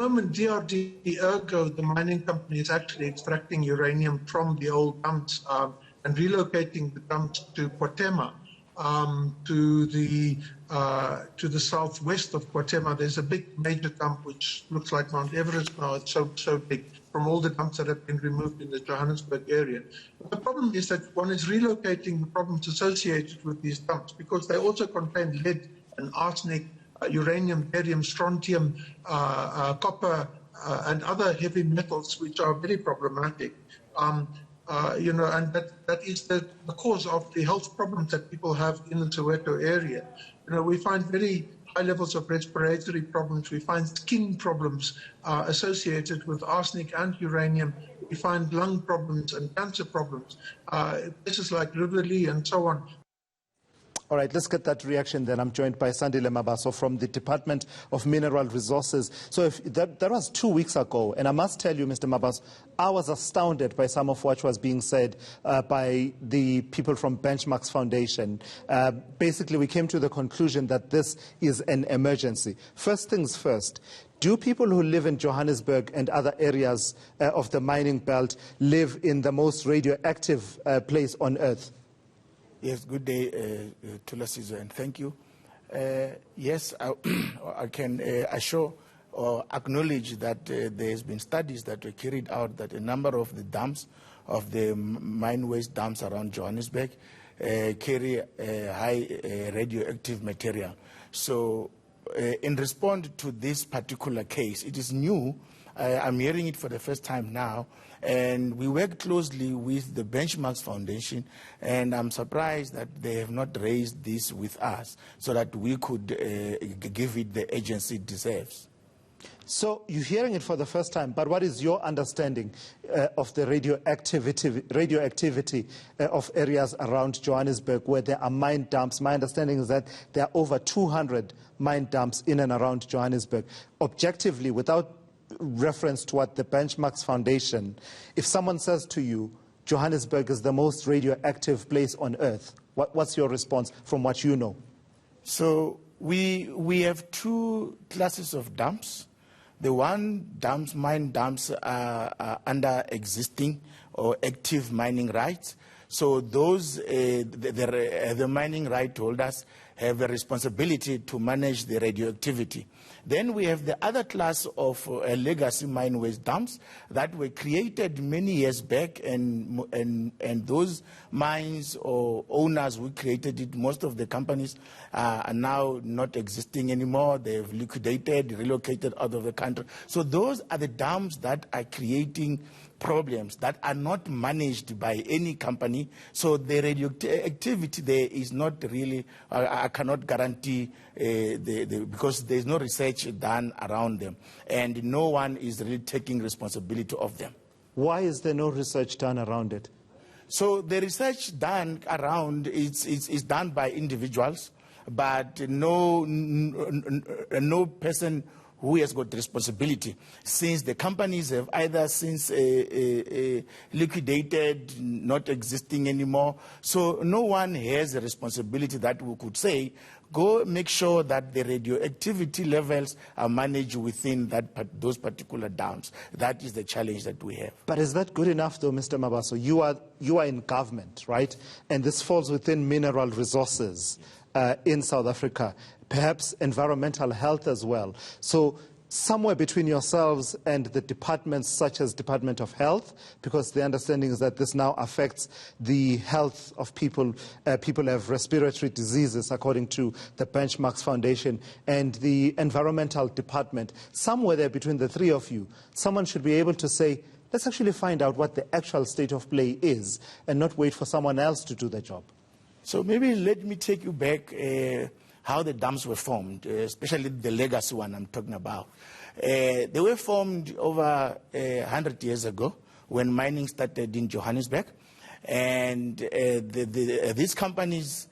moment, DRD, Ergo, the mining company, is actually extracting uranium from the old dumps and relocating the dumps to Kwatema, to the southwest of Kwatema. There's a big major dump which looks like Mount Everest now. It's so big from all the dumps that have been removed in the Johannesburg area. But the problem is that one is relocating the problems associated with these dumps because they also contain lead and arsenic, uranium, barium, strontium, copper, and other heavy metals, which are very problematic. And that is the cause of the health problems that people have in the Soweto area. We find very high levels of respiratory problems. We find skin problems associated with arsenic and uranium. We find lung problems and cancer problems, places like Riverlea and so on. All right, let's get that reaction then. I'm joined by Sandile Mabaso from the Department of Mineral Resources. So that was 2 weeks ago, and I must tell you, Mr. Mabaso, I was astounded by some of what was being said by the people from Benchmarks Foundation. Basically, we came to the conclusion that this is an emergency. First things first, do people who live in Johannesburg and other areas of the mining belt live in the most radioactive place on Earth? Yes, good day, Thulasizwe, and thank you. Yes, I can assure or acknowledge that there has been studies that were carried out that a number of the dumps, of the mine waste dumps around Johannesburg, carry high radioactive material. So in response to this particular case, it is new. I'm hearing it for the first time now, and we work closely with the Benchmarks Foundation, and I'm surprised that they have not raised this with us so that we could give it the agency it deserves. So you're hearing it for the first time, but what is your understanding of the radioactivity of areas around Johannesburg where there are mine dumps? My understanding is that there are over 200 mine dumps in and around Johannesburg. Objectively, without reference to what the Benchmarks Foundation, if someone says to you, Johannesburg is the most radioactive place on Earth, what's your response from what you know? So we have two classes of dumps. The one dumps, mine dumps, are under existing or active mining rights. So those, the mining right holders have a responsibility to manage the radioactivity. Then we have the other class of legacy mine waste dumps that were created many years back, and those mines or owners who created it, most of the companies are now not existing anymore. They've liquidated, relocated out of the country. So those are the dumps that are creating problems that are not managed by any company. So the radioactivity there is not really, I cannot guarantee, because there's no research done around them, and no one is really taking responsibility of them. Why is there no research done around it? So the research done around is done by individuals, but no person who has got responsibility, since the companies have either since liquidated, not existing anymore. So no one has a responsibility that we could say, go make sure that the radioactivity levels are managed within those particular dumps. That is the challenge that we have. But is that good enough, though, Mr. Mabaso? You are in government, right? And this falls within mineral resources in South Africa, perhaps environmental health as well. So somewhere between yourselves and the departments such as Department of Health, because the understanding is that this now affects the health of people. People have respiratory diseases, according to the Benchmarks Foundation, and the Environmental Department. Somewhere there between the three of you, someone should be able to say, let's actually find out what the actual state of play is and not wait for someone else to do the job. So maybe let me take you back how the dams were formed, especially the legacy one I'm talking about. They were formed over 100 years ago when mining started in Johannesburg. And these companies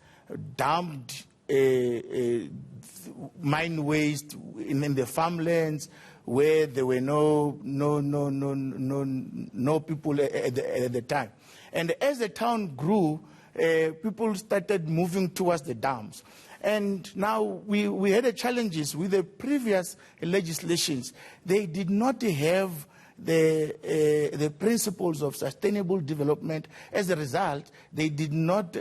dumped mine waste in the farmlands where there were no people at the time. And as the town grew, people started moving towards the dams. And now we had challenges with the previous legislations. They did not have the principles of sustainable development. As a result, they did not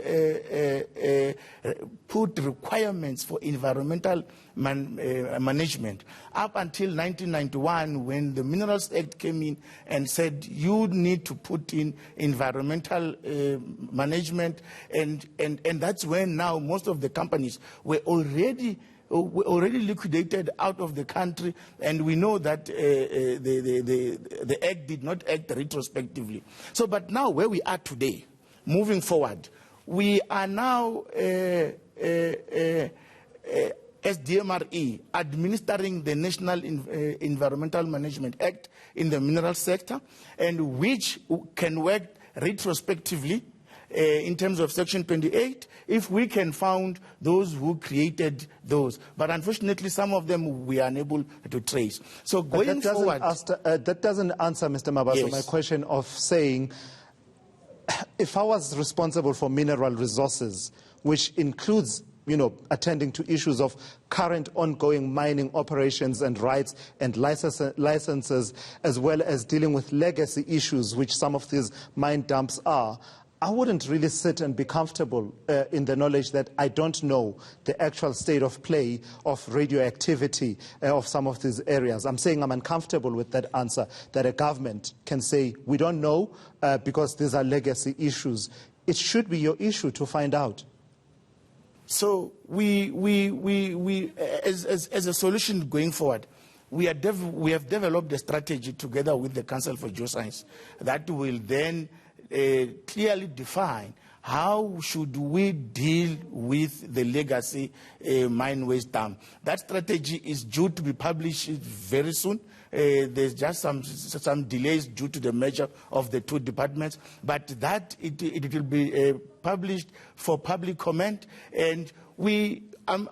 put requirements for environmental management. Up until 1991, when the Minerals Act came in and said you need to put in environmental management, and that's when now most of the companies were already liquidated out of the country, and we know that the Act did not act retrospectively. So, but now where we are today, moving forward, we are now as DMRE administering the National Environmental Management Act in the mineral sector, and which can work retrospectively in terms of Section 28, if we can find those who created those. But unfortunately, some of them we are unable to trace. So going forward... that doesn't answer, Mr. Mabaso, yes, my question of saying, if I was responsible for mineral resources, which includes attending to issues of current ongoing mining operations and rights and licenses, as well as dealing with legacy issues, which some of these mine dumps are, I wouldn't really sit and be comfortable in the knowledge that I don't know the actual state of play of radioactivity of some of these areas. I'm saying I'm uncomfortable with that answer, that a government can say, we don't know because these are legacy issues. It should be your issue to find out. So we as a solution going forward, we have developed a strategy together with the Council for Geoscience that will then clearly define how should we deal with the legacy mine waste dam. That strategy is due to be published very soon. There's just some delays due to the merger of the two departments, but that it will be published for public comment. And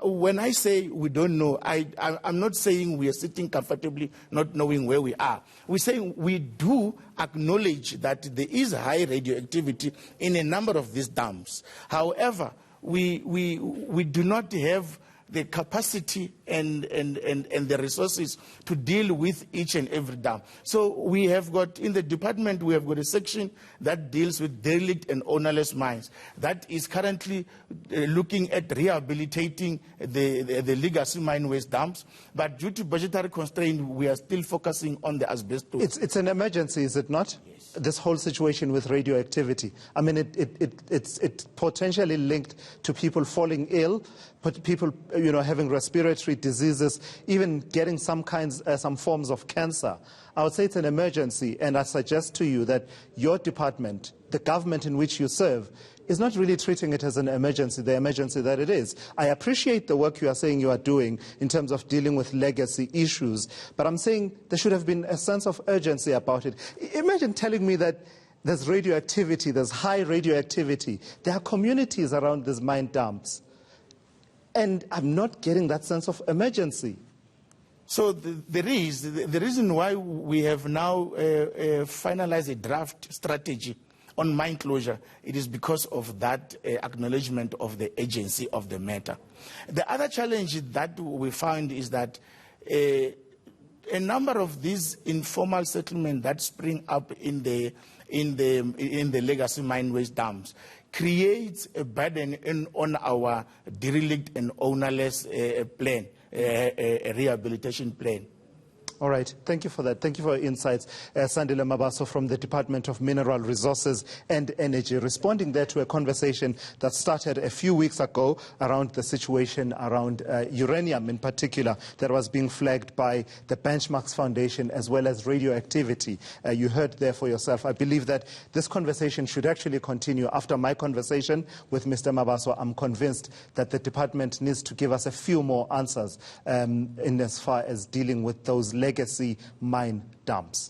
when I say we don't know, I'm not saying we are sitting comfortably not knowing where we are. We're saying we do acknowledge that there is high radioactivity in a number of these dams. However, we do not have the capacity and the resources to deal with each and every dam. So we have got, in the department, we have got a section that deals with derelict and ownerless mines. That is currently looking at rehabilitating the legacy mine waste dams. But due to budgetary constraint, we are still focusing on the asbestos. It's an emergency, is it not? Yes. This whole situation with radioactivity. I mean, it's potentially linked to people falling ill, but people having respiratory diseases, even getting some forms of cancer. I would say it's an emergency, and I suggest to you that your department, the government in which you serve, is not really treating it as an emergency, the emergency that it is. I appreciate the work you are saying you are doing in terms of dealing with legacy issues, but I'm saying there should have been a sense of urgency about it. Imagine telling me that there's radioactivity, there's high radioactivity. There are communities around these mine dumps, and I'm not getting that sense of emergency. So the reason why we have now finalized a draft strategy on mine closure, it is because of that acknowledgement of the agency of the matter. The other challenge that we found is that a number of these informal settlements that spring up in the legacy mine waste dams creates a burden on our derelict and ownerless plan, a rehabilitation plan. All right. Thank you for that. Thank you for your insights. Sandile Mabaso from the Department of Mineral Resources and Energy, responding there to a conversation that started a few weeks ago around the situation around uranium in particular that was being flagged by the Benchmarks Foundation as well as radioactivity. You heard there for yourself. I believe that this conversation should actually continue. After my conversation with Mr. Mabaso, I'm convinced that the department needs to give us a few more answers in as far as dealing with those legacy mine dumps.